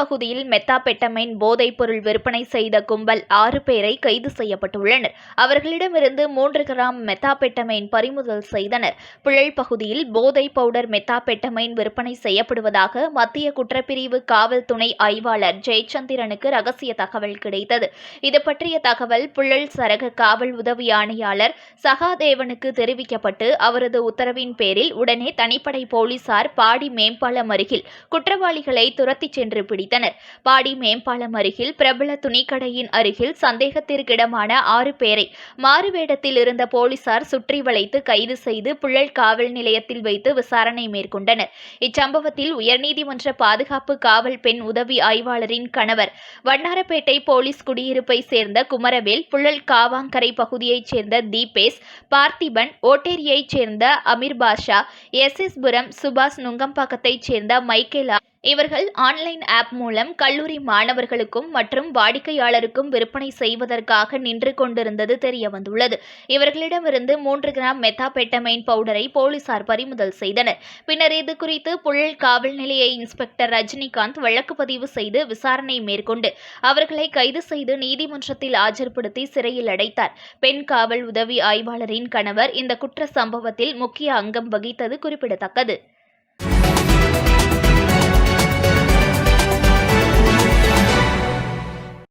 பகுதியில் மெத்தாபெட்டமைன் போதைப் பொருள் விற்பனை செய்த கும்பல் 6 பேரை கைது செய்யப்பட்டுள்ளனர். அவர்களிடமிருந்து 3 கிராம் மெத்தாபெட்டமைன் பறிமுதல் செய்தனர். புழல் பகுதியில் போதை பவுடர் மெத்தாபெட்டமைன் விற்பனை செய்யப்படுவதாக மத்திய குற்றப்பிரிவு காவல் துணை ஆய்வாளர் ஜெயச்சந்திரனுக்கு ரகசிய தகவல் கிடைத்தது. இது பற்றிய தகவல் புழல் சரக காவல் உதவி ஆணையாளர் சகாதேவனுக்கு தெரிவிக்கப்பட்டு அவரது உத்தரவின் பேரில் உடனே தனிப்படை போலீசார் பாடி மேம்பாலம் அருகில் குற்றவாளிகளை துரத்திச் சென்று பிடித்தனர். பாடி மேம்பாலம் அருகில் பிரபல துணிக்கடையின் அருகில் சந்தேகத்திற்கிடமான 6 பேரை மாறுவேடத்தில் இருந்த போலீசார் சுற்றி வளைத்து கைது செய்து புழல் காவல் நிலையத்தில் வைத்து விசாரணை மேற்கொண்டனர். இச்சம்பவத்தில் உயர்நீதிமன்ற பாதுகாப்பு காவல் பெண் உதவி ஆய்வாளரின் கணவர், வண்ணாரப்பேட்டை போலீஸ் குடியிருப்பை சேர்ந்த குமரவேல், புழல் காவாங்கரை பகுதியைச் சேர்ந்த தீபேஷ், பார்த்திபன், ஓட்டேரியைச் சேர்ந்த அமீர் பாஷா, எஸ்.எஸ்.புரம் சுபாஷ், நுங்கம்பாக்கத்தைச் சேர்ந்த மைக்கேலா இவர்கள் ஆன்லைன் ஆப் மூலம் கல்லூரி மாணவர்களுக்கும் மற்றும் வாடிக்கையாளருக்கும் விற்பனை செய்வதற்காக நின்று கொண்டிருந்தது தெரியவந்துள்ளது. இவர்களிடமிருந்து 3 கிராம் மெத்தாபெட்டமைன் பவுடரை போலீசார் பறிமுதல் செய்தனர். பின்னர் இதுகுறித்து புழல் காவல் நிலைய இன்ஸ்பெக்டர் ரஜினிகாந்த் வழக்கு பதிவு செய்து விசாரணை மேற்கொண்டு அவர்களை கைது செய்து நீதிமன்றத்தில் ஆஜர்படுத்தி சிறையில் அடைத்தார். பெண் காவல் உதவி ஆய்வாளரின் கணவர் இந்த குற்ற சம்பவத்தில் முக்கிய அங்கம் வகித்தது குறிப்பிடத்தக்கது.